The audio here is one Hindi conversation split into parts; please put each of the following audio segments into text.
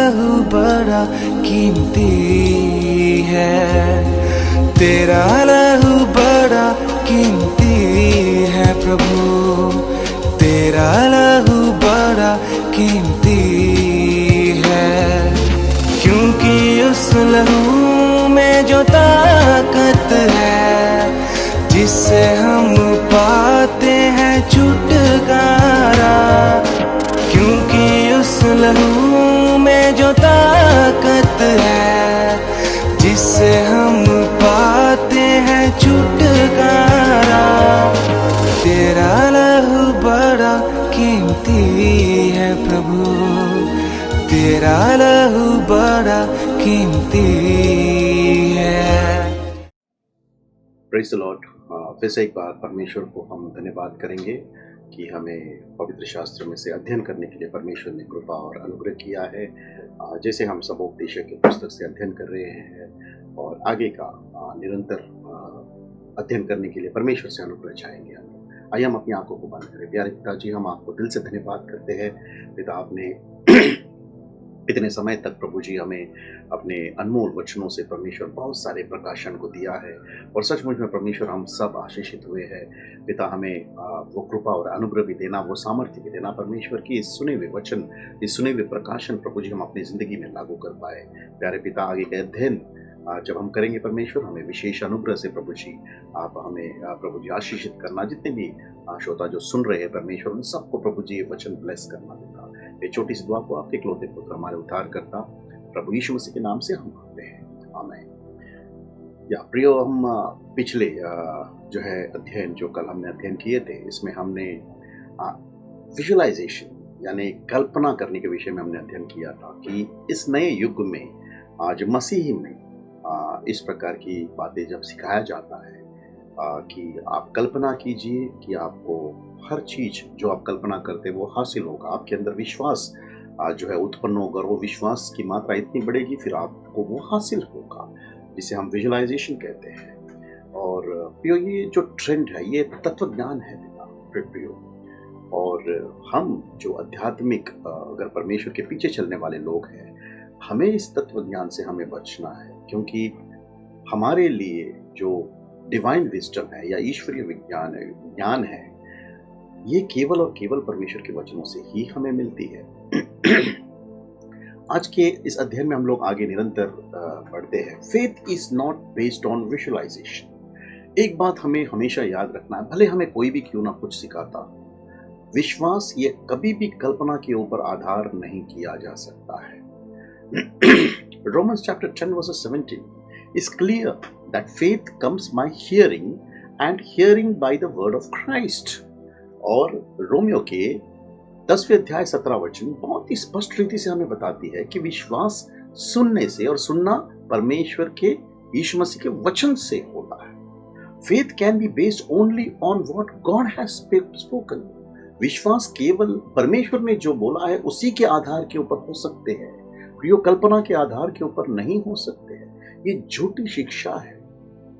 लहू बड़ा कीमती है, तेरा लहू बड़ा कीमती है प्रभु, तेरा लहू बड़ा कीमती है। क्योंकि उस लहू में जो ताकत है, जिससे हम पाते हैं छुटकारा, क्योंकि उस लहू में जो ताकत है, जिससे हम पाते हैं छुटकारा, तेरा लहू बड़ा कीमती है प्रभु, तेरा लहू बड़ा कीमती है। Praise the Lord. फिर से एक बार परमेश्वर को हम धन्यवाद करेंगे कि हमें पवित्र शास्त्र में से अध्ययन करने के लिए परमेश्वर ने कृपा और अनुग्रह किया है। जैसे हम सबोपदेशक की पुस्तक से अध्ययन कर रहे हैं और आगे का निरंतर अध्ययन करने के लिए परमेश्वर से अनुग्रह चाहेंगे। आइए हम अपनी आंखों को बंद करें। प्यारे पिताजी, हम आपको दिल से धन्यवाद करते हैं। पिता, आपने इतने समय तक प्रभु जी हमें अपने अनमोल वचनों से परमेश्वर बहुत सारे प्रकाशन को दिया है और सचमुच में परमेश्वर हम सब आशीषित हुए हैं। पिता, हमें वो कृपा और अनुग्रह भी देना, वो सामर्थ्य भी देना परमेश्वर की इस सुने हुए वचन, इस सुने हुए प्रकाशन प्रभु जी हम अपनी ज़िंदगी में लागू कर पाए। प्यारे पिता, आगे के अध्ययन जब हम करेंगे परमेश्वर, हमें विशेष अनुग्रह से प्रभु जी आप हमें प्रभु जी आशीषित करना। जितने भी श्रोता जो सुन रहे हैं परमेश्वर, उन सबको प्रभु जी ये वचन ब्लेस करना देता। ये छोटी सी दुआ को आपके इकलौते पुत्र हमारे उद्धार करता प्रभु यीशु मसीह के नाम से हम मांगते हैं, आमीन। या प्रियो, हम पिछले जो है अध्ययन, जो कल हमने अध्ययन किए थे, इसमें हमने विजुअलाइजेशन यानी कल्पना करने के विषय में हमने अध्ययन किया था कि इस नए युग में आज मसीह में इस प्रकार की बातें जब सिखाया जाता है कि आप कल्पना कीजिए कि आपको हर चीज जो आप कल्पना करते हैं वो हासिल होगा, आपके अंदर विश्वास जो है उत्पन्न होगा, वो विश्वास की मात्रा इतनी बढ़ेगी फिर आपको वो हासिल होगा, जिसे हम विजुअलाइजेशन कहते हैं। और प्रियो, ये जो ट्रेंड है ये तत्व ज्ञान है प्रियो, और हम जो आध्यात्मिक अगर परमेश्वर के पीछे चलने वाले लोग हैं, हमें इस तत्व ज्ञान से हमें बचना है, क्योंकि हमारे लिए जो डिवाइन विजडम है या ईश्वरीय विज्ञान है, ज्ञान है, ये केवल और केवल परमेश्वर के वचनों से ही हमें मिलती है। आज के इस अध्ययन में हम लोग आगे निरंतर बढ़ते हैं। Faith is not based on visualisation. एक बात हमें हमेशा याद रखना है, भले हमें कोई भी क्यों ना कुछ सिखाता, विश्वास ये कभी भी कल्पना के ऊपर आधार नहीं किया जा सकता है। Romans chapter 10 verse 17 is clear that faith comes by hearing and hearing by the word of Christ। और रोमियो के 10वें अध्याय 17 वचन बहुत ही स्पष्ट रीति से हमें बताती है कि विश्वास सुनने से, और सुनना परमेश्वर के यीशु मसीह के वचन से होता है। Faith can be based only on what God has spoken। विश्वास केवल परमेश्वर ने जो बोला है उसी के आधार के ऊपर हो सकते हैं, प्रियो, कल्पना के आधार के ऊपर नहीं हो सकते हैं। ये झूठी शिक्षा है।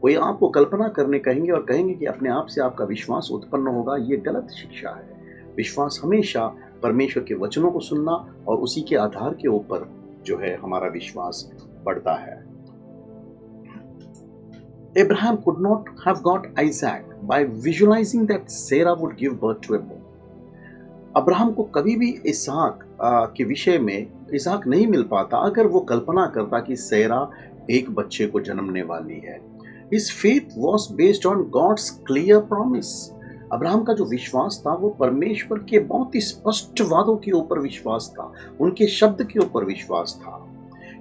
कोई आपको कल्पना करने कहेंगे और कहेंगे कि अपने आप से आपका विश्वास उत्पन्न होगा, ये गलत शिक्षा है। विश्वास हमेशा परमेश्वर के वचनों को सुनना और उसी के आधार के ऊपर जो है हमारा विश्वास बढ़ता है। Abraham could not have got Isaac by visualizing that Sarah would give birth to a boy। Abraham को कभी भी इसहाक के विषय में इसहाक नहीं मिल पाता अगर वो कल्पना करता कि सेरा एक बच्चे को जन्मने वाली है। His faith was based on God's clear promise। Abraham का जो विश्वास था वो परमेश्वर के बहुत ही स्पष्ट वादों के ऊपर विश्वास था, उनके शब्द के ऊपर विश्वास था।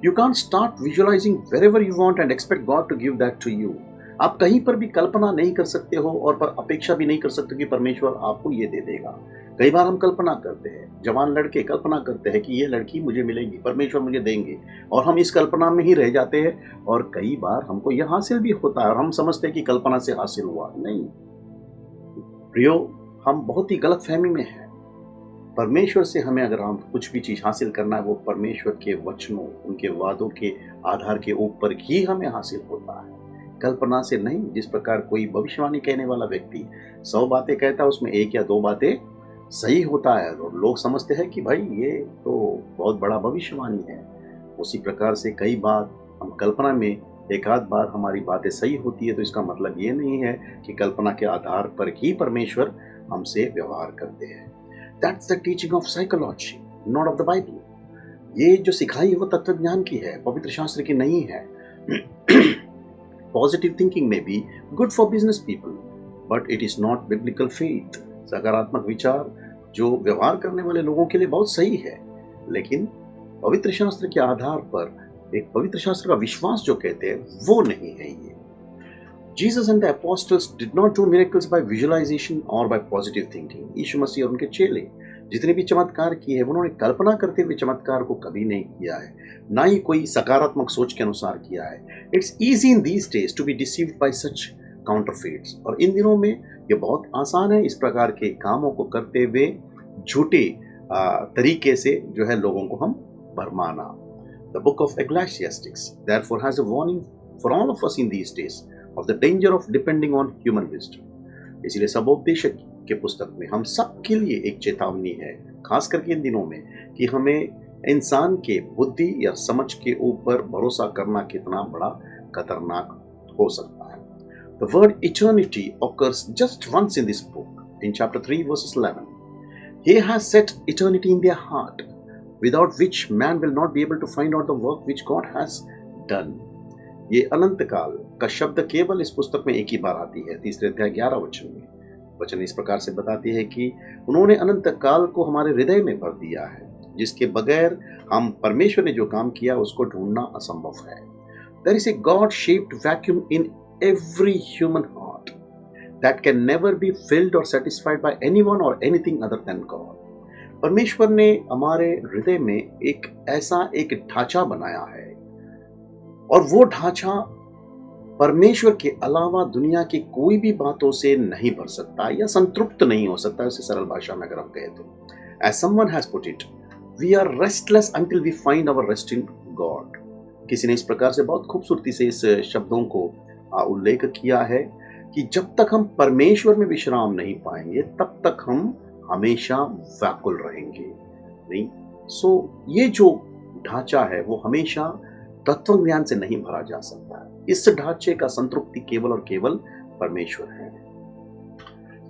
You can't start visualizing wherever you want and expect God to give that to you। आप कहीं पर भी कल्पना नहीं कर सकते हो और पर अपेक्षा भी नहीं कर सकते कि परमेश्वर आपको ये दे देगा। कई बार हम कल्पना करते हैं, जवान लड़के कल्पना करते हैं कि ये लड़की मुझे मिलेगी, परमेश्वर मुझे देंगे, और हम इस कल्पना में ही रह जाते हैं और कई बार हमको यह हासिल भी होता है और हम समझते हैं कि कल्पना से हासिल हुआ। नहीं प्रियो, हम बहुत ही गलत फहमी में हैं। परमेश्वर से हमें अगर हम कुछ भी चीज़ हासिल करना है, वो परमेश्वर के वचनों, उनके वादों के आधार के ऊपर ही हमें हासिल होता है, कल्पना से नहीं। जिस प्रकार कोई भविष्यवाणी कहने वाला व्यक्ति 100 बातें कहता है, उसमें 1 या 2 बातें सही होता है और लोग समझते हैं कि भाई ये तो बहुत बड़ा भविष्यवाणी है, उसी प्रकार से कई बार हम कल्पना में एक आध बार हमारी बातें सही होती है, तो इसका मतलब ये नहीं है कि कल्पना के आधार पर ही परमेश्वर हमसे व्यवहार करते हैं। That's the teaching of psychology, not of the Bible. ये जो सिखाई है वो तत्व ज्ञान की है, पवित्र शास्त्र की नहीं है। पॉजिटिव थिंकिंग में be good for business people, but it is not biblical faith. सकारात्मक विचार जो व्यवहार करने वाले लोगों के लिए बहुत सही है, लेकिन पवित्र शास्त्र के आधार पर एक पवित्र शास्त्र का विश्वास जो कहते हैं वो नहीं है ये। Jesus and the apostles did not do miracles by visualization or by positive thinking. यीशु मसीह और उनके चेले जितने भी चमत्कार किए हैं उन्होंने कल्पना करते हुए चमत्कार को कभी नहीं किया है, ना ही कोई सकारात्मक सोच के अनुसार किया है। It's easy in these days to be deceived by such counterfeits. और इन दिनों में ये बहुत आसान है इस प्रकार के कामों को करते हुए झूठे तरीके से जो है लोगों को हम भरमाना। The book of Ecclesiastes therefore has a warning for all of us in these days of the danger of depending on human wisdom. इसलिए सबोपदेशक के पुस्तक में हम सब के लिए एक चेतावनी है, खास करके इन दिनों में, कि हमें इंसान के बुद्धि या समझ के ऊपर भरोसा करना कितना बड़ा खतरनाक हो सकता है। The word eternity occurs just once in this book, in chapter 3 verses 11. He has set eternity in their heart, without which man will not be able to find out the work which God has done. ये अनंत काल का शब्द केवल इस पुस्तक में एक ही बार आती है, तीसरे अध्याय 11 वचन में। वचन इस प्रकार से बताती है कि उन्होंने अनंत काल को हमारे हृदय में भर दिया है, जिसके बगैर हम परमेश्वर ने जो काम किया उसको ढूंढना असंभव है। There is a God-shaped vacuum in every human heart that can never be filled or satisfied by anyone or anything other than God. परमेश्वर ने हमारे हृदय में एक ऐसा एक ढांचा बनाया है, और वो ढांचा परमेश्वर के अलावा दुनिया की कोई भी बातों से नहीं भर सकता या संतृप्त नहीं हो सकता। उसे सरल भाषा में अगर हम कहें तो, as someone has put it, we are restless until we find our rest in God. किसी ने इस प्रकार से बहुत खूबसूरती से इस शब्दों को उल्लेख किया है कि जब तक हम परमेश्वर में विश्राम नहीं पाएंगे तब तक हम हमेशा व्याकुल रहेंगे। नहीं, ये जो ढांचा है वो हमेशा तत्व ज्ञान से नहीं भरा जा सकता है। इस ढांचे का संतृप्ति केवल और केवल परमेश्वर है।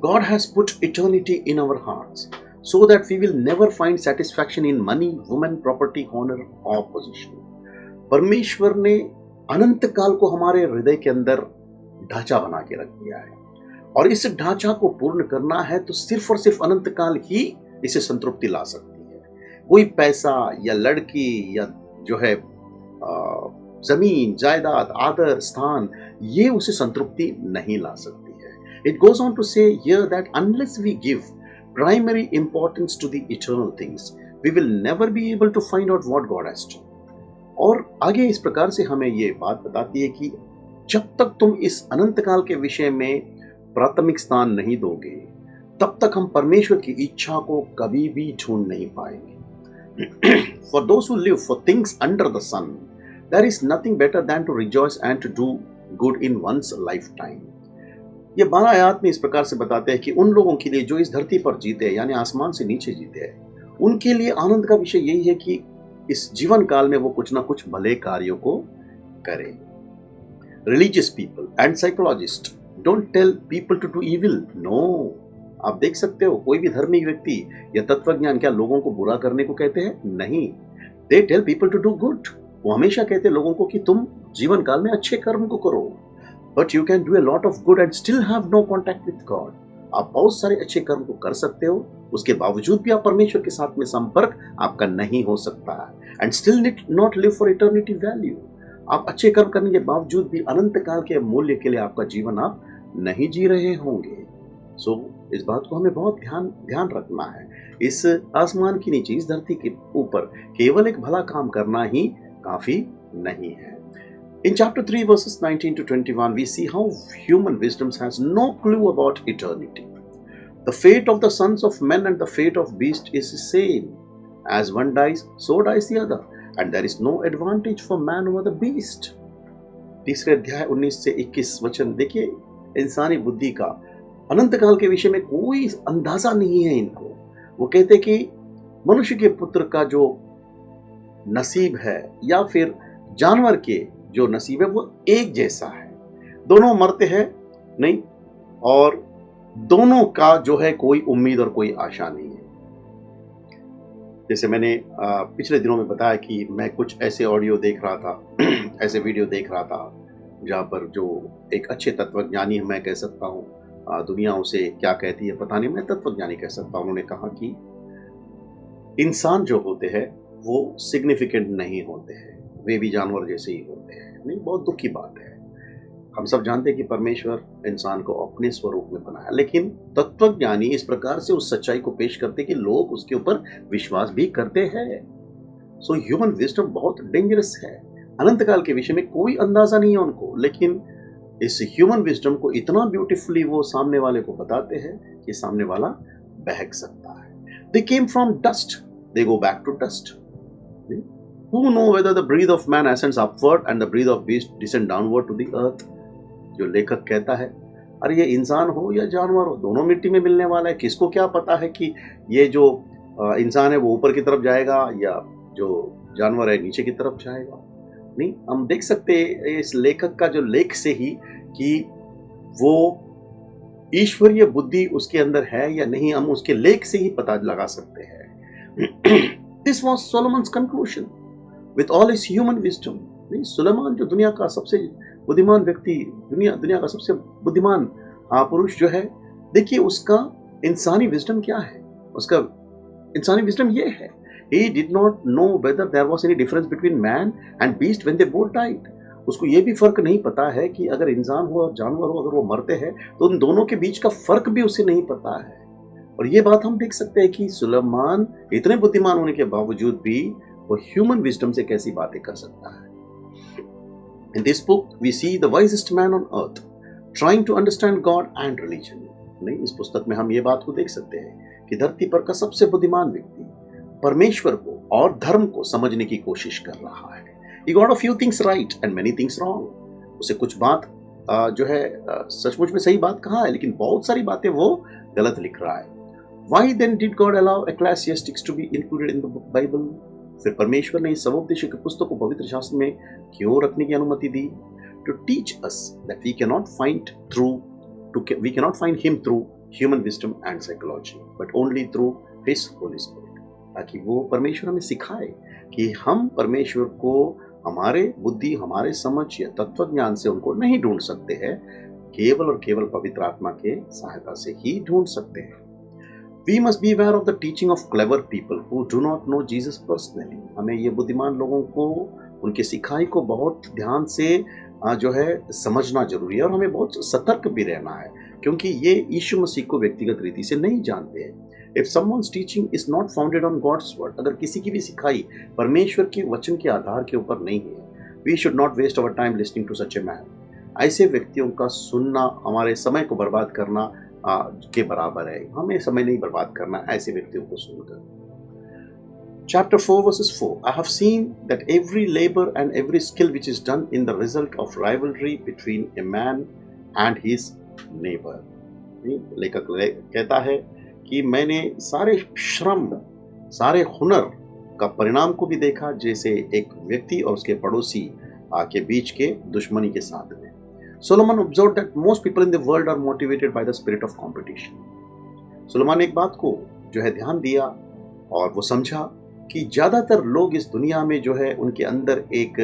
God has put eternity in our hearts so that we will never find satisfaction in money, women, property, honor or position. परमेश्वर ने अनंत काल को हमारे हृदय के अंदर ढांचा बना के रख दिया है, और इस ढांचा को पूर्ण करना है तो सिर्फ और सिर्फ अनंत काल ही इसे संतृप्ति ला सकती है। कोई पैसा या लड़की या जो है जमीन, जायदाद, आदर, स्थान, ये उसे संतृप्ति नहीं ला सकती है। It goes on to say here that unless we give primary importance to the eternal things, we will never be able to find out what God has done. और आगे इस प्रकार से हमें ये बात बताती है कि जब तक तुम इस अनंत काल के विषय में प्राथमिक स्थान नहीं दोगे, तब तक हम परमेश्वर की इच्छा को कभी भी ढूंढ नहीं पाएंगे। For those who live for things under the sun, there is nothing better than to rejoice and to do good in one's lifetime. ये 12 आयत में इस प्रकार से बताते हैं कि उन लोगों के लिए जो इस धरती पर जीते हैं, यानी आसमान से नीचे जीते हैं, उनके लिए आनंद का विषय यही है कि इस जीवन काल में वो कुछ ना कुछ भले कार्यों को करें। Religious people and psychologists don't tell people to do evil. No. आप देख सकते हो, कोई भी धार्मिक व्यक्ति या तत्वज्ञान क्या लोगों को बुरा करने को कहते हैं? नहीं। They tell people to do good. वो हमेशा कहते हैं लोगों को कि तुम जीवन काल में अच्छे कर्म को करो। But you can do a lot of good and still have no contact with God. आप बहुत सारे अच्छे कर्म को कर सकते हो, उसके बावजूद भी आप परमेश्वर के साथ में संपर्क आपका नहीं हो सकता है। And still not live for eternity value. आप अच्छे कर्म करने के बावजूद भी अनंत काल के मूल्य के लिए आपका जीवन आप नहीं जी रहे होंगे। इस बात को हमें बहुत ध्यान रखना है। इस आसमान के नीचे, इस धरती के ऊपर केवल एक भला काम करना ही काफी नहीं है। In chapter 3 verses 19 to 21 we see how human wisdom has no clue about eternity. The fate of the sons of men and the fate of beasts is the same. As one dies, so dies the other, and there is no advantage for man over the beast. तीसरे अध्याय 19 से 21 वचन देखिए, इंसानी बुद्धि का अनंत काल के विषय में कोई अंदाजा नहीं है इनको। वो कहते कि मनुष्य के पुत्र का जो नसीब है या फिर जानवर के जो नसीब है वो एक जैसा है। दोनों मरते हैं नहीं, और दोनों का जो है कोई उम्मीद और कोई आशा नहीं है। जैसे मैंने पिछले दिनों में बताया कि मैं कुछ ऐसे ऑडियो देख रहा था ऐसे वीडियो देख रहा था जहाँ पर जो एक अच्छे तत्वज्ञानी मैं कह सकता हूँ, दुनिया उसे क्या कहती है पता नहीं, मैं तत्वज्ञानी कह सकता हूँ, उन्होंने कहा कि इंसान जो होते हैं वो सिग्निफिकेंट नहीं होते हैं, वे भी जानवर जैसे ही होते हैं। नहीं, बहुत दुख की बात है। हम सब जानते हैं कि परमेश्वर इंसान को अपने स्वरूप में बनाया, लेकिन तत्वज्ञानी इस प्रकार से उस सच्चाई को पेश करते कि लोग उसके ऊपर विश्वास भी करते हैं। सो ह्यूमन विजडम बहुत डेंजरस है। अनंत काल के विषय में कोई अंदाजा नहीं है उनको, लेकिन इस ह्यूमन विजडम को इतना ब्यूटीफुली वो सामने वाले को बताते हैं कि सामने वाला बहक सकता है। They came from dust, they go back to dust. Who know whether the breath of man ascends upward and the breath of beast descend downward to the earth? जो लेखक कहता है, अरे ये इंसान हो या जानवर हो, दोनों मिट्टी में मिलने वाला है। किसको क्या पता है कि ये जो इंसान है वो ऊपर की तरफ जाएगा या जो जानवर है नीचे की तरफ जाएगा। नहीं, हम देख सकते हैं इस लेखक का जो लेख से ही कि वो ईश्वरीय बुद्धि उसके अंदर है या नहीं, हम उसके लेख से ही पता लगा सकते हैं। This was Solomon's conclusion with all his human wisdom. नहीं, सुलेमान जो दुनिया का सबसे बुद्धिमान व्यक्ति, दुनिया का सबसे बुद्धिमान पुरुष जो है, देखिए उसका इंसानी विजडम क्या है। उसका इंसानी विजडम ये है, he did not know whether there was any difference between man and beast when they both died. उसको ये भी फर्क नहीं पता है कि अगर इंसान हो और जानवर हो, अगर वो मरते हैं तो उन दोनों के बीच का फर्क भी उसे नहीं पता है। और ये बात हम देख सकते हैं कि सुलेमान इतने बुद्धिमान होने के बावजूद भी वो ह्यूमन विजडम से कैसी बातें कर सकता है। In this book we see the wisest man on earth trying to understand God and religion. नहीं, इस पुस्तक में हम ये बात को देख सकते हैं कि धरती पर का सबसे बुद्धिमान व्यक्ति परमेश्वर को और धर्म को समझने की कोशिश कर रहा है। He got a few things right and many things wrong. उसे कुछ बात जो है सचमुच में सही बात कहा है, लेकिन बहुत सारी बातें वो गलत लिख रहा है। Why then did God allow Ecclesiastes to be included in the Bible? फिर परमेश्वर ने इस सवोपदेश की पुस्तक को पवित्र शास्त्र में क्यों रखने की अनुमति दी? To teach us that we cannot find him through human wisdom and psychology, but only through his Holy Spirit. ताकि वो परमेश्वर हमें सिखाए कि हम परमेश्वर को हमारे बुद्धि, हमारे समझ या तत्वज्ञान से उनको नहीं ढूंढ सकते हैं, केवल और केवल पवित्र आत्मा के सहायता से ही ढूंढ सकते हैं। We must be aware of the teaching of clever people who do not know Jesus personally. हमें ये बुद्धिमान लोगों को, उनके सिखाई को बहुत ध्यान से जो है समझना जरूरी है, और हमें बहुत सतर्क भी रहना है, क्योंकि ये यीशु मसीह को व्यक्तिगत रीति से नहीं जानते हैं। If someone's teaching is not founded on God's word, अगर किसी की भी सिखाई परमेश्वर के वचन के आधार के ऊपर नहीं है, we should not waste our time listening to such a man. ऐसे व्यक्तियों का सुनना हमारे समय को बर्बाद करना के बराबर है। हमें समय नहीं बर्बाद करना ऐसे व्यक्तियों को सुनकर। Chapter 4 verses 4. I have seen that every labor and every skill which is done in the result of rivalry between a man and his neighbor. लेखक कहता है कि मैंने सारे श्रम, सारे हुनर का परिणाम को भी देखा, जैसे एक व्यक्ति और उसके पड़ोसी के बीच के दुश्मनी के साथ में। Solomon observed that most people in the world are motivated by the spirit of competition. Suleman ने एक बात को जो है ध्यान दिया और वो समझा कि ज्यादातर लोग इस दुनिया में जो है उनके अंदर एक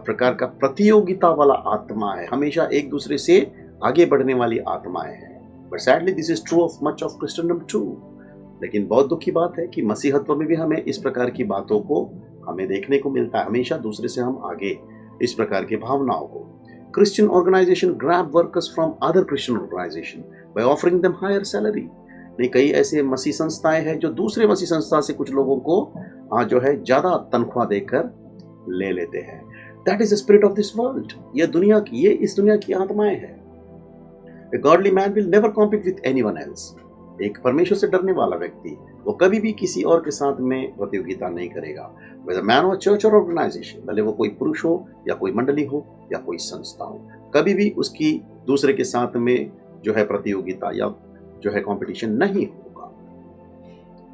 प्रकार का प्रतियोगिता वाला आत्मा है, हमेशा एक दूसरे से आगे बढ़ने वाली आत्माएं हैं। But sadly this is true of much of Christendom too. लेकिन बहुत दुख की बात है कि मसीहत्व में भी हमें इस प्रकार की बातों को हमें देखने को मिलता है, हमेशा दूसरे से हम आगे, इस प्रकार की भावनाओं को। Christian organization grab workers from other Christian organization by offering them higher salary. नहीं, कई ऐसे मसीह संस्थाएं हैं जो दूसरे मसीह संस्था से कुछ लोगों को जो है ज्यादा तनख्वाह देकर ले लेते हैं। That is the spirit of this world. ये इस दुनिया की आत्माएं हैं। A godly man will never compete with anyone else. एक परमेश्वर से डरने वाला व्यक्ति वो कभी भी किसी और के साथ में प्रतियोगिता नहीं करेगा। Whether man or church or organization, भले वो कोई पुरुष हो या कोई मंडली हो या कोई संस्था हो, कभी भी उसकी दूसरे के साथ में जो है प्रतियोगिता या जो है कंपटीशन नहीं होगा।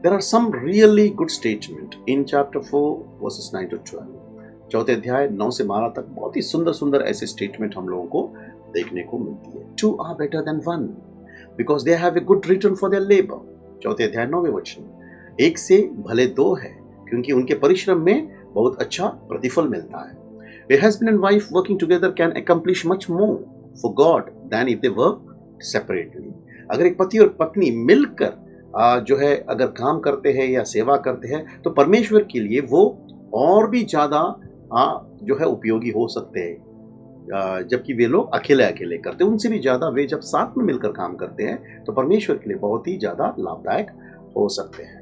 There are some really good statement in chapter 4 verses 9 to 12. चौथे अध्याय 9 से 12 तक बहुत ही सुंदर सुंदर ऐसे स्टेटमेंट हम लोगों को देखने को मिलती है. 2 are better than 1 because they have a good return for their labor. चौथे अध्याय 9वें वचन. एक से भले दो है क्योंकि उनके परिश्रम में बहुत अच्छा प्रतिफल मिलता है. A husband and wife working together can accomplish much more for God than if they work separately. अगर एक पति और पत्नी मिलकर जो है अगर काम करते हैं या सेवा करते हैं तो परमेश्वर के लिए वो और भी ज़्यादा जो है उपयोगी हो सकते हैं, जबकि वे लोग अकेले अकेले करते हैं उनसे भी ज़्यादा वे जब साथ में मिलकर काम करते हैं तो परमेश्वर के लिए बहुत ही ज़्यादा लाभदायक हो सकते हैं.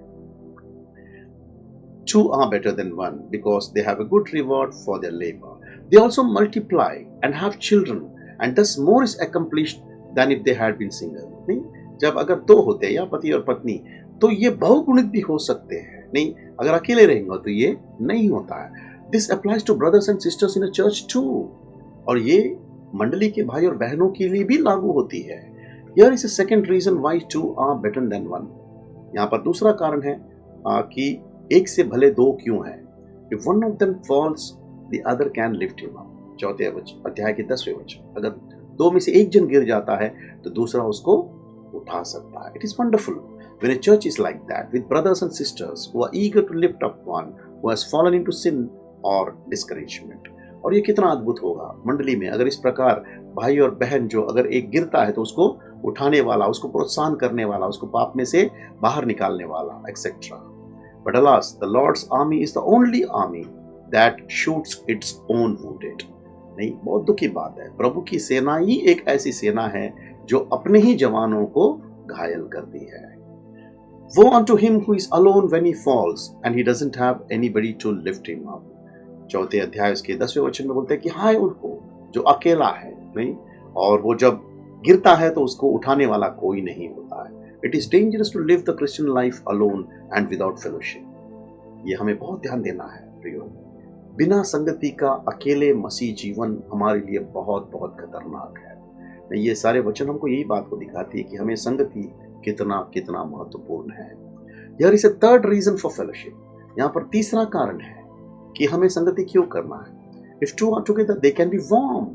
2 are better than 1 because they have a good reward for their labor. They also multiply and have children and thus more is accomplished than if they had been single. नहीं, जब अगर दो होते हैं या पति और पत्नी तो ये बहुगुणित भी हो सकते हैं. नहीं, अगर अकेले रहेंगे तो ये नहीं होता है. This applies to brothers and sisters in a church too. और ये मंडली के भाई और बहनों के लिए भी लागू होती है. Here is a second reason why 2 are better than 1. यहाँ पर दूसरा कारण है कि एक से भले दो क्यों है. If one of them falls, the other can lift him up. चौथे अध्याय के 10वें वचन. अगर दो में से एक जन गिर जाता है तो दूसरा उसको उठा सकता है. It is wonderful when a church is like that with brothers and sisters who are eager to lift up one who has fallen into sin or discouragement. और ये कितना अद्भुत होगा मंडली में अगर इस प्रकार भाई और बहन जो अगर एक गिरता है तो उसको उठाने वाला, उसको प्रोत्साहन करने वाला, उसको पाप में से बाहर निकालने वाला, etc. But alas, the Lord's army is the only army that shoots its own wounded. नहीं, बहुत दुख की बात है. प्रभु की सेना ही एक ऐसी सेना है जो अपने ही जवानों को घायल करती है. Woe unto him who is alone when he falls and he doesn't have anybody to lift him up. चौथे अध्याय उसके 10वें वचन में बोलते हैं कि हाय उनको जो अकेला है, नहीं, और वो जब गिरता है तो उसको उठाने वाला कोई नहीं होता है. It is dangerous to live the Christian life alone and without fellowship. ये हमें बहुत ध्यान देना है प्रियो. बिना संगति का अकेले मसीह जीवन हमारे लिए बहुत बहुत खतरनाक है. ये सारे वचन हमको यही बात को दिखाती है कि हमें संगति कितना कितना महत्वपूर्ण है. Here is a third reason for fellowship. यहाँ पर तीसरा कारण है कि हमें संगति क्यों करना है. If 2 are together, they can be warm.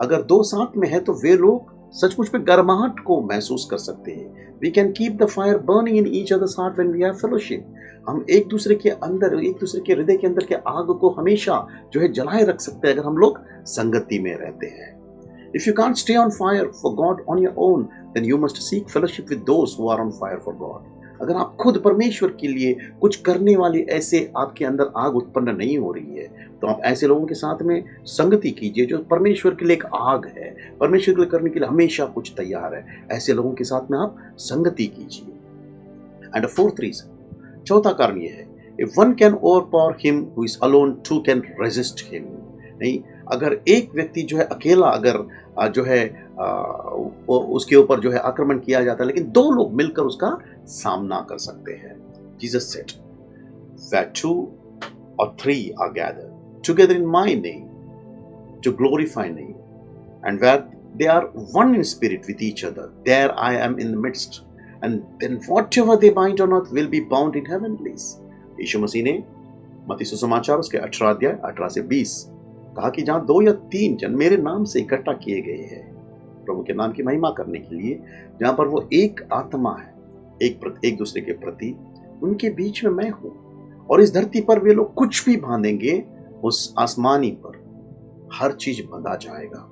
अगर दो साथ में है तो वे लोग सचमुच में गर्माहट को महसूस कर सकते हैं. We can keep the fire burning in each other's heart when we have fellowship. हम एक दूसरे के अंदर, एक दूसरे के हृदय के अंदर के आग को हमेशा जो है जलाए रख सकते हैं अगर हम लोग संगति में रहते हैं. If you can't stay on fire for God on your own, then you must seek fellowship with those who are on fire for God. अगर आप खुद परमेश्वर के लिए कुछ करने वाले ऐसे आपके अंदर आग उत्पन्न नहीं हो रही है तो आप ऐसे लोगों के साथ में संगति कीजिए जो परमेश्वर के लिए एक आग है, परमेश्वर के लिए करने के लिए हमेशा कुछ तैयार है. ऐसे लोगों के साथ में आप संगति कीजिए. एंड फोर्थ रीजन, चौथा कारण ये है, if one can overpower him who is alone, two can resist him. नहीं, अगर एक व्यक्ति जो है अकेला अगर जो है उसके ऊपर जो है आक्रमण किया जाता है लेकिन दो लोग मिलकर उसका सामना कर सकते हैं. Jesus said, where 2 or 3 are gathered together in my name to glorify me, and where they are one in spirit with each other, there I am in the midst. And then whatever they bind on earth will be bound in heavenlies. यीशु मसीह ने मत्ती सुसमाचार उसके 18 अध्याय 18 से 20 कहा कि जहां 2 या 3 जन मेरे नाम से इकट्ठा किए गए हैं प्रभु के नाम की महिमा करने के लिए, जहां पर वो एक आत्मा है, एक दूसरे के प्रति, उनके बीच में मैं हूं. और इस धरती पर वे लोग कुछ भी बांधेंगे उस आसमानी पर हर चीज बंधा जाएगा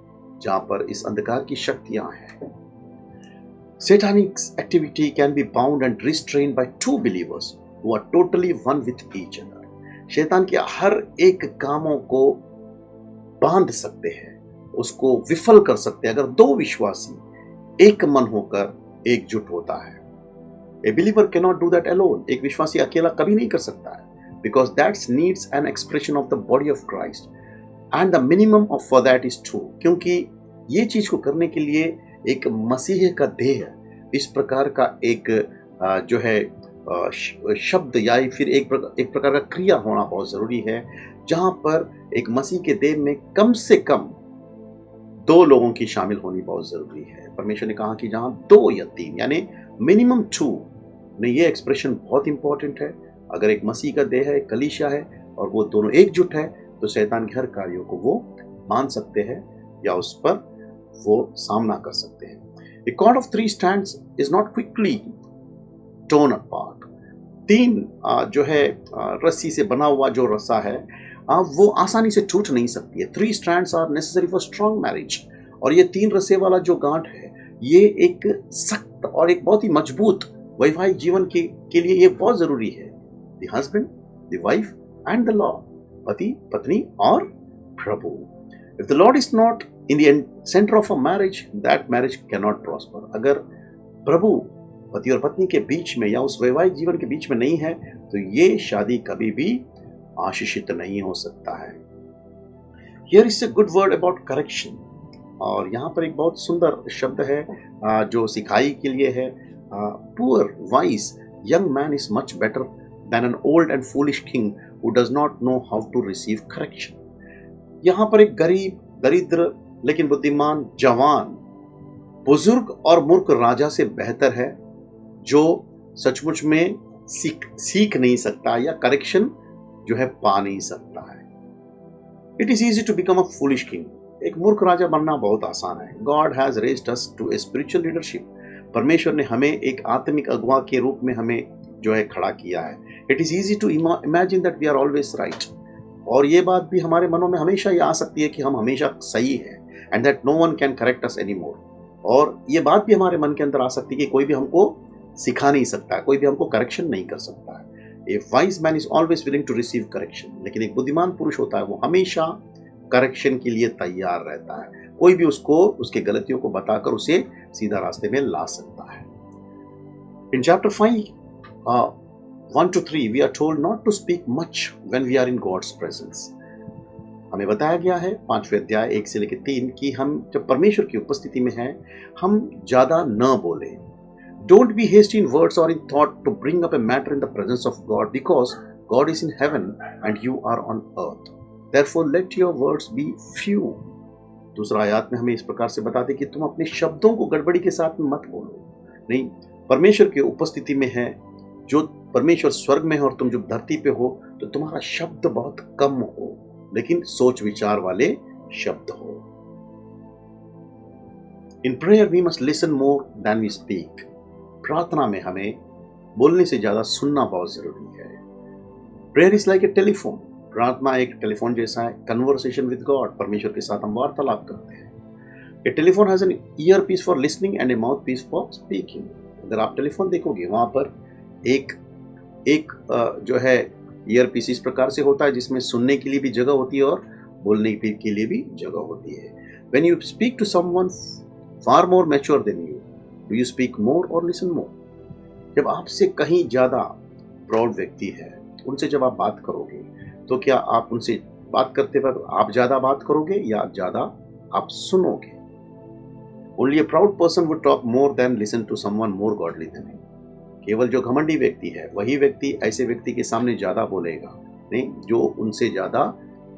जहां पर इस अंधकार की शक्तियां हैं. Satanic activity can be bound and restrained by 2 believers who are totally one with each other. शैतान के हर एक कामों को बांध सकते हैं, उसको विफल कर सकते हैं अगर दो विश्वासी एक मन होकर एकजुट होता है. A believer cannot do that alone. एक विश्वासी अकेला कभी नहीं कर सकता है because that needs an expression of the body of Christ and the minimum of for that is 2. क्योंकि ये चीज को करने के लिए एक मसीह का देह इस प्रकार का एक जो है शब्द या फिर एक प्रकार का क्रिया होना बहुत जरूरी है, जहां पर एक मसीह के देह में कम से कम 2 लोगों की शामिल होनी बहुत जरूरी है. परमेश्वर ने कहा कि जहां 2 या 3 यानी मिनिमम 2 नहीं, ये एक्सप्रेशन बहुत इंपॉर्टेंट है। अगर एक मसीह का देह है, एक कलीसिया है और वो दोनों एकजुट है तो शैतान के हर कार्यों को वो मान सकते हैं या उस पर वो सामना कर सकते हैं। A cord of three strands is not quickly torn apart. तीन जो है रस्सी से बना हुआ जो रस्सा है वो आसानी से टूट नहीं सकती है। 3 strands are necessary for strong marriage. और ये 3 रस्से वाला जो गांठ है ये एक सख्त और एक बहुत ही मजबूत वैवाहिक जीवन के लिए ये बहुत जरूरी है। The husband, the wife and the Lord, पति पत्नी और प्रभु। If the Lord is not in the center of a marriage, that marriage cannot prosper. अगर प्रभु पति और पत्नी के बीच में या उस वैवाहिक जीवन के बीच में नहीं है तो ये शादी कभी भी आशीषित नहीं हो सकता है। Here is a good word about correction. और यहाँ पर एक बहुत सुंदर शब्द है जो सिखाई के लिए है। Poor wise young man is much better than an old and foolish king who does not know how to receive correction. यहाँ पर एक गरीब, दरिद्र लेकिन बुद्धिमान जवान, बुजुर्ग और मूर्ख राजा से बेहतर है जो सचमुच में सीख नहीं सकता या करेक्शन जो है पा नहीं सकता है। It is easy to become a foolish king. एक मूर्ख राजा बनना बहुत आसान है। God has raised us to a spiritual leadership. परमेश्वर ने हमें एक आत्मिक अगुवा के रूप में हमें जो है खड़ा किया है। It is easy to imagine that we are always right. और ये बात भी हमारे मनों में हमेशा ये आ सकती है कि हम हमेशा सही हैं and that no one can correct us any more. और ये बात भी हमारे मन के अंदर आ सकती है कि कोई भी हमको सिखा नहीं सकता, कोई भी हमको करेक्शन नहीं कर सकता है। A wise man is always willing to receive correction. लेकिन एक बुद्धिमान पुरुष होता है वो हमेशा करेक्शन के लिए तैयार रहता है। कोई भी उसको उसके गलतियों को बताकर उसे सीधा रास्ते में ला सकता है। In chapter 5 1 to 3 we are told not to speak much when we are in God's presence. हमें बताया गया है 5वें अध्याय 1 से लेकर 3 कि हम जब परमेश्वर की उपस्थिति में हैं हम ज्यादा न बोले। Don't be hasty in words or in thought to bring up a matter in the presence of God, because God is in heaven and you are on earth. Therefore let your words be few. दूसरा आयत में हमें इस प्रकार से बताते कि तुम अपने शब्दों को गड़बड़ी के साथ में मत बोलो। नहीं, परमेश्वर की उपस्थिति में है, जो परमेश्वर स्वर्ग में है और तुम जब धरती पे हो तो तुम्हारा शब्द बहुत कम हो, लेकिन सोच विचार वाले शब्द हो। In prayer we must listen more than we speak. प्रार्थना में हमें बोलने से ज्यादा सुनना बहुत जरूरी है। Prayer is like a telephone. प्रार्थना एक टेलीफोन जैसा है। कन्वर्सेशन विद गॉड, परमेश्वर के साथ हम वार्तालाप करते हैं। A telephone has an earpiece for listening and a mouthpiece for speaking. अगर आप टेलीफोन देखोगे वहां पर एक जो है ईयर पीस इस प्रकार से होता है जिसमें सुनने के लिए भी जगह होती है और बोलने के लिए भी जगह होती है। When you speak to someone far more mature than you, do you speak more or listen more? जब आपसे कहीं ज्यादा प्रौढ़ व्यक्ति है उनसे जब आप बात करोगे तो क्या आप उनसे बात करते वक्त आप ज्यादा बात करोगे या ज्यादा आप सुनोगे? Only a proud person would talk more than listen to someone more godly than him. केवल जो घमंडी व्यक्ति है वही व्यक्ति ऐसे व्यक्ति के सामने ज्यादा बोलेगा, नहीं जो उनसे ज्यादा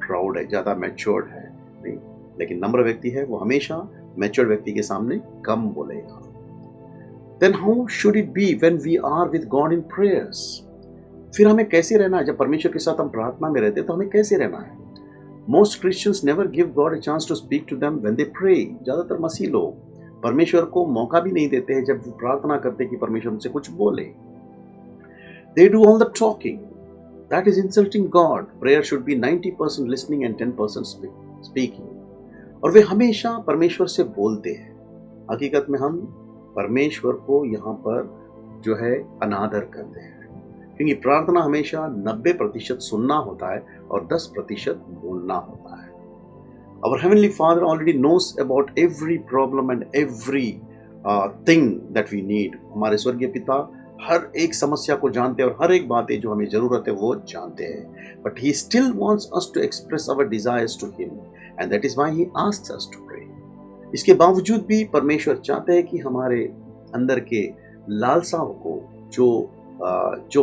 प्राउड है, ज्यादा मैच्योर्ड है। नहीं, लेकिन नम्र व्यक्ति है वो हमेशा मैच्योर्ड व्यक्ति के सामने कम बोलेगा। Then how should it be when we are with God in prayers? फिर हमें कैसे रहना है जब परमेश्वर के साथ हम प्रार्थना में रहते हैं तो हमें कैसे रहना है? Most Christians never give God a chance to speak to them when they pray. ज्यादातर मसीह लोग परमेश्वर को मौका भी नहीं देते हैं जब वो प्रार्थना करते कि परमेश्वर उनसे कुछ बोले। They do all the talking. That is insulting God. Prayer should be 90% listening and 10% speaking. और वे हमेशा परमेश्वर से बोलते हैं। हकीकत में हम परमेश्वर को यहाँ पर जो है अनादर करते हैं, क्योंकि प्रार्थना हमेशा 90% सुनना होता है और 10% बोलना होता है। Our Heavenly Father already knows about every problem and every thing that we need. हमारे स्वर्गीय पिता हर एक समस्या को जानते हैं और हर एक बातें जो हमें जरूरत है वो जानते हैं। But He still wants us to express our desires to Him, and that is why He asks us to pray. इसके बावजूद भी परमेश्वर चाहते हैं कि हमारे अंदर के लालसाओं को जो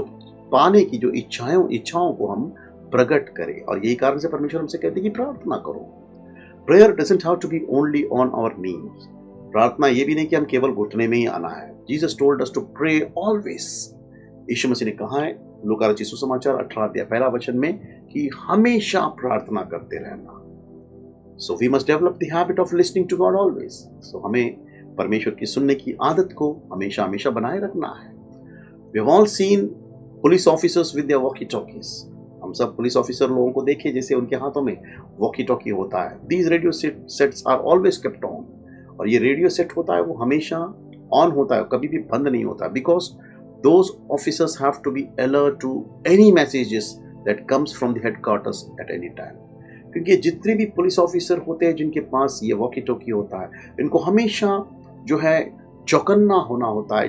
पाने की जो इच्छाओं को हम प्रकट करें, और यही कारण से परमेश्वर हमसे कहते हैं कि प्रार्थना करो। Prayer doesn't have to be only on our knees. प्रार्थना ये भी नहीं कि हम केवल घुटने में ही आना है। Jesus told us to pray always. यीशु मसीह ने कहा है लूका रचित सुसमाचार 18 अध्याय पहला वचन में कि हमेशा प्रार्थना करते रहना। So we must develop the habit of listening to God always. सो हमें परमेश्वर की सुनने की आदत को हमेशा हमेशा बनाए रखना है। We have all seen police officers with their walkie talkies. हम सब पुलिस ऑफिसर लोगों को देखे जैसे उनके हाथों में वॉकी टॉकी होता है। These radio sets are always kept on. और ये रेडियो सेट होता है वो हमेशा ऑन होता है, कभी भी बंद नहीं होता, because those officers have to be alert to any messages that comes from the headquarters at any time. क्योंकि जितने भी पुलिस ऑफिसर होते हैं जिनके पास ये वॉकी टॉकी होता है, इनको हमेशा जो है चौकन्ना होना होता है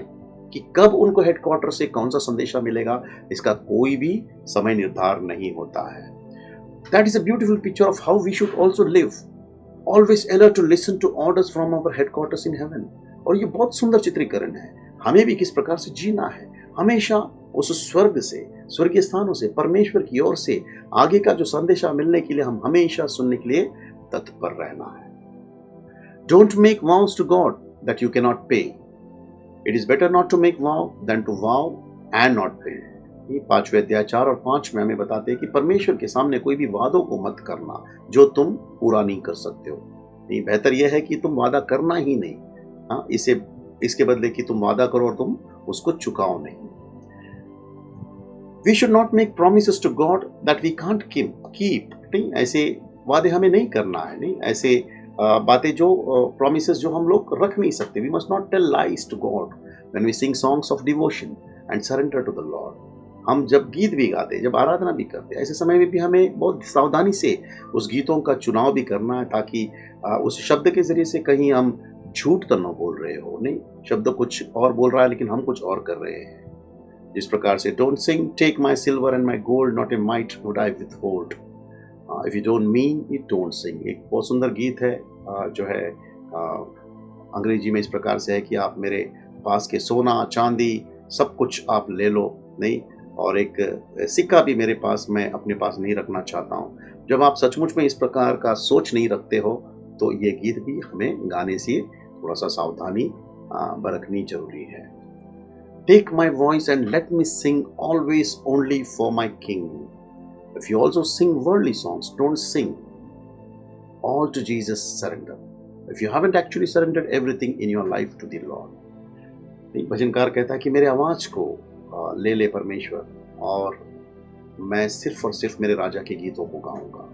कि कब उनको हेडक्वार्टर से कौन सा संदेशा मिलेगा, इसका कोई भी समय निर्धार नहीं होता है। That is a beautiful picture of how we should also live, always alert to listen to orders from our headquarters in heaven. और ये बहुत सुंदर चित्रीकरण है। हमें भी किस प्रकार से जीना है, हमेशा उस स्वर्ग से, स्वर्गीय स्थानों से, परमेश्वर की ओर से आगे का जो संदेशा मिलने के लिए हम हमेशा सुनने के लिए तत्पर रहना है। Don't make vows to God that you can not pay. It is better not to make vow than to vow and not pay. ये 5वें अध्याय 4 और 5 में हमें बताते हैं कि परमेश्वर के सामने कोई भी वादों को मत करना जो तुम पूरा नहीं कर सकते हो। नहीं, बेहतर यह है कि तुम वादा करना ही नहीं। हाँ, इसके बदले कि तुम वादा करो और तुम उसको चुकाओ नहीं। We should not make promises to God that we can't keep. नहीं, ऐसे वादे हमें नहीं करना है। नहीं, ऐसे बातें जो प्रोमिसेस जो हम लोग रख नहीं सकते। We must not tell lies to God when we sing songs of devotion and surrender to the Lord. हम जब गीत भी गाते, जब आराधना भी करते, ऐसे समय में भी हमें बहुत सावधानी से उस गीतों का चुनाव भी करना है, ताकि उस शब्द के जरिए से कहीं हम झूठ तो न बोल रहे हो। नहीं, शब्द कुछ और बोल रहा है लेकिन हम कुछ और कर रहे हैं। जिस प्रकार से don't sing take my silver and my gold not a mite would I withhold, if you don't mean it don't sing. एक बहुत सुंदर गीत है जो है अंग्रेजी में इस प्रकार से है कि आप मेरे पास के सोना चांदी सब कुछ आप ले लो, नहीं, और एक सिक्का भी मेरे पास मैं अपने पास नहीं रखना चाहता हूँ। जब आप सचमुच में इस प्रकार का सोच नहीं रखते हो तो ये गीत भी हमें गाने से थोड़ा सा सावधानी बरतनी जरूरी है। Take my voice and let me sing always only for my king. If you also sing worldly songs, don't sing. All to Jesus surrender. If you haven't actually surrendered everything in your life to the Lord. एक भजनकार कहता है कि मेरे आवाज को ले ले परमेश्वर, और मैं सिर्फ और सिर्फ मेरे राजा के गीतों को गाऊंगा।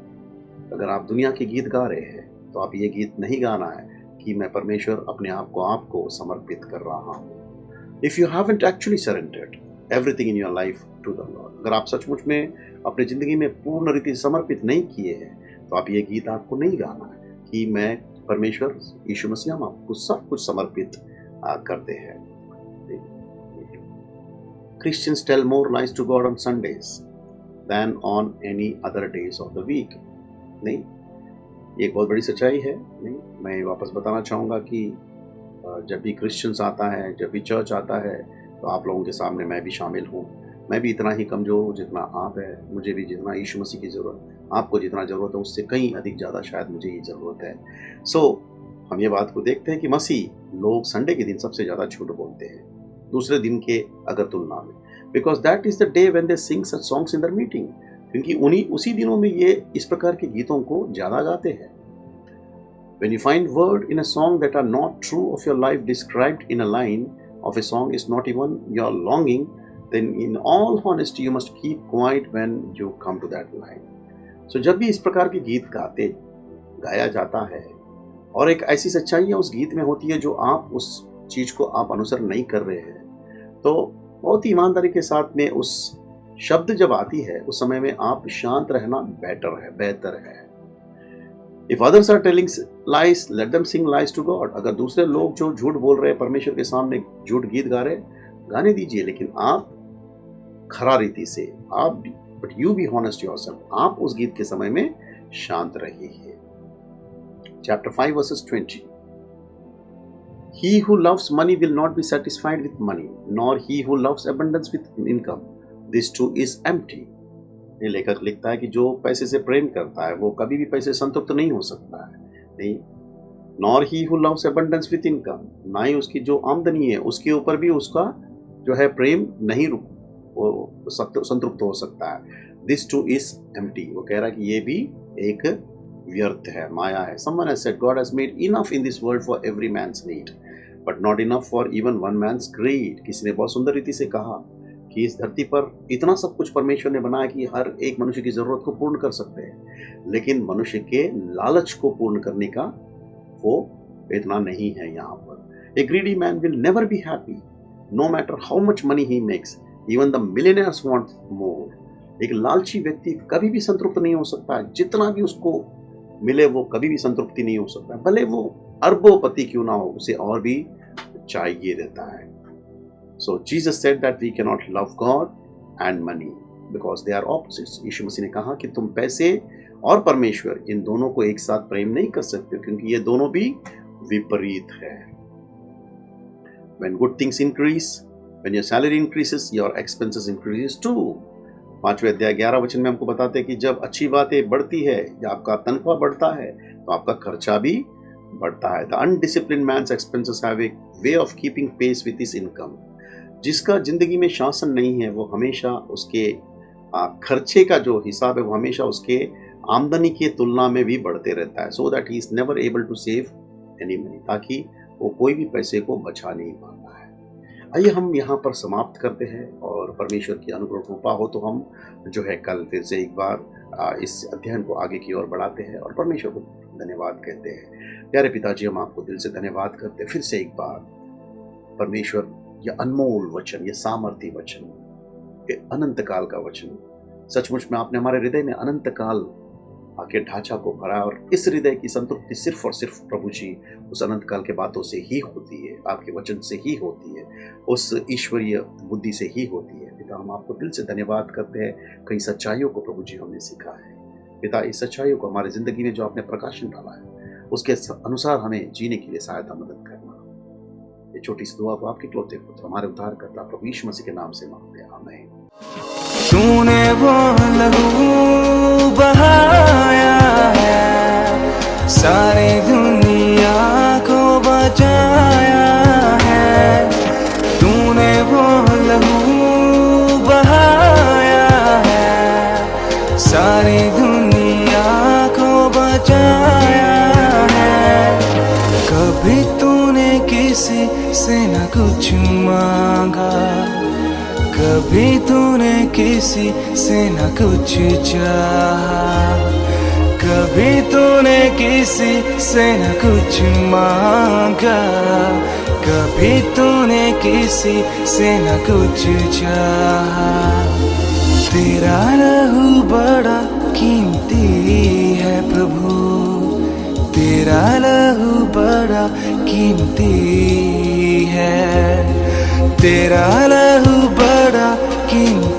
अगर आप दुनिया के गीत गा रहे हैं तो आप ये गीत नहीं गाना है कि मैं परमेश्वर अपने आप को आपको समर्पित कर रहा हूँ। If you haven't actually surrendered everything in your life to the Lord, अगर आप सचमुच में अपनी जिंदगी में पूर्ण रीति समर्पित नहीं किए हैं तो आप ये गीत आपको नहीं गाना है कि मैं परमेश्वर यीशु मसीह हम आपको सब कुछ समर्पित करते हैं। Christians tell more lies to God on Sundays than on any other days of the week. नहीं, ये एक बहुत बड़ी सच्चाई है। नहीं, मैं वापस बताना चाहूँगा कि जब भी क्रिश्चियंस आता है, जब भी चर्च आता है, तो आप लोगों के सामने मैं भी शामिल हूँ। मैं भी इतना ही कमज़ोर हूँ जितना आप है, मुझे भी जितना यीशु मसीह की ज़रूरत, आपको जितना ज़रूरत है उससे कहीं अधिक ज़्यादा शायद मुझे ही ज़रूरत है। हम ये बात को देखते हैं कि मसीह लोग संडे के दिन सबसे ज़्यादा झूठ बोलते हैं दूसरे दिन के अगर तुलना में, because that is the day when they sing such songs in the meeting. क्योंकि उसी दिनों में ये इस प्रकार के गीतों को ज़्यादा गाते हैं। When you find word in a song that are not true of your life described in a line of a song is not even your longing, then in all honesty you must keep quiet when you come to that line. So जब भी इस प्रकार के गीत गाया जाता है और एक ऐसी सच्चाई उस गीत में होती है जो आप उस चीज़ को आप अनुसरण नहीं कर रहे हैं, तो बहुत ही ईमानदारी के साथ में उस शब्द जब आती है उस समय में आप शांत रहना बेहतर है। If others are telling lies, let them sing lies to God. अगर दूसरे लोग जो झूठ बोल रहे हैं परमेश्वर के सामने झूठ गीत गा रहे, गाने दीजिए, लेकिन आप खरा रीति से आप but you be honest yourself, आप उस गीत के समय में शांत रहिए। Chapter 5 verses 20. He who loves money will not be satisfied with money, nor he who loves abundance with income. This too is empty. ये लेखक लिखता है कि जो पैसे से प्रेम करता है वो कभी भी पैसे संतुष्ट नहीं हो सकता है। नहीं, nor he who loves abundance with income, ना ही उसकी जो आमदनी है उसके ऊपर भी उसका जो है प्रेम नहीं वो संतुष्ट हो सकता है। दिस टू इज एम्प्टी, वो कह रहा है कि ये भी एक व्यर्थ है, माया है। Someone has said God has made enough in this world for every man's need, but not enough for even one man's greed। किसी ने बहुत सुंदर रीति से कहा कि इस धरती पर इतना सब कुछ परमेश्वर ने बनाया कि हर एक मनुष्य की जरूरत को पूर्ण कर सकते हैं, लेकिन मनुष्य के लालच को पूर्ण करने का वो इतना नहीं है यहाँ पर। A greedy man will never be happy, no matter how much money he makes, even the millionaires want more। एक लालची व्यक्ति कभी भी संतुष्ट नहीं हो सकता, जितना भी उसको मिले वो कभी भी संतृप्ति नहीं हो सकता, भले वो अरबोपति क्यों ना हो, उसे और भी चाहिए रहता है। So Jesus said that we can not love God and money because they are opposites. Yeshu Masih ने कहा कि तुम पैसे और परमेश्वर इन दोनों को एक साथ प्रेम नहीं कर सकते, क्योंकि ये दोनों भी विपरीत है। When good things increase, when your salary increases, your expenses increases too। 5वें अध्याय 11 वचन में हमको बताते हैं कि जब अच्छी बातें बढ़ती है या आपका तनख्वाह बढ़ता है तो आपका खर्चा भी बढ़ता है। The undisciplined man's expenses have a way of keeping pace with his income. जिसका जिंदगी में शासन नहीं है वो हमेशा उसके खर्चे का जो हिसाब है वो हमेशा उसके आमदनी की तुलना में भी बढ़ते रहता है। So that he is never able to save any money, ताकि वो कोई भी पैसे को बचा नहीं पाता है। आइए हम यहाँ पर समाप्त करते हैं और परमेश्वर की अनुग्रह कृपा हो तो हम जो है कल फिर से एक बार इस अध्ययन को आगे की ओर बढ़ाते हैं और परमेश्वर को धन्यवाद कहते हैं। प्यारे पिताजी, हम आपको दिल से धन्यवाद करते हैं फिर से एक बार। परमेश्वर, यह अनमोल वचन, यह सामर्थी वचन, ये अनंत काल का वचन, सचमुच में आपने हमारे हृदय में अनंत काल के ढांचा को भरा और इस हृदय की संतृप्ति सिर्फ और सिर्फ प्रभु जी उस अनंत काल के बातों से ही होती है, आपके वचन से ही होती है, उस ईश्वरीय बुद्धि से ही होती है। पिता, हम आपको दिल से धन्यवाद करते हैं। कई सच्चाइयों को प्रभु जी हमने सीखा है। पिता, इस सच्चाइयों को हमारी जिंदगी में जो आपने प्रकाशन डाला है उसके अनुसार हमें जीने के लिए सहायता मदद करना। ये छोटी सी दुआ को आपके इकलौते पुत्र हमारे उद्धारकर्ता प्रभु यीशु मसीह के नाम से मांगते हैं, आमीन। तूने वो लहू बहाया है, सारी दुनिया को बचाया है। तूने वो लहू बहाया है, सारी दुनिया को बचाया है। कभी तूने किसी से न कुछ मांगा, कभी तूने किसी से न कुछ चाहा, कभी तूने किसी से न कुछ मांगा, कभी तूने किसी से न कुछ चाहा। तेरा लहू बड़ा कीमती है प्रभु, तेरा लहू बड़ा कीमती है, तेरा लहू बड़ा कीमती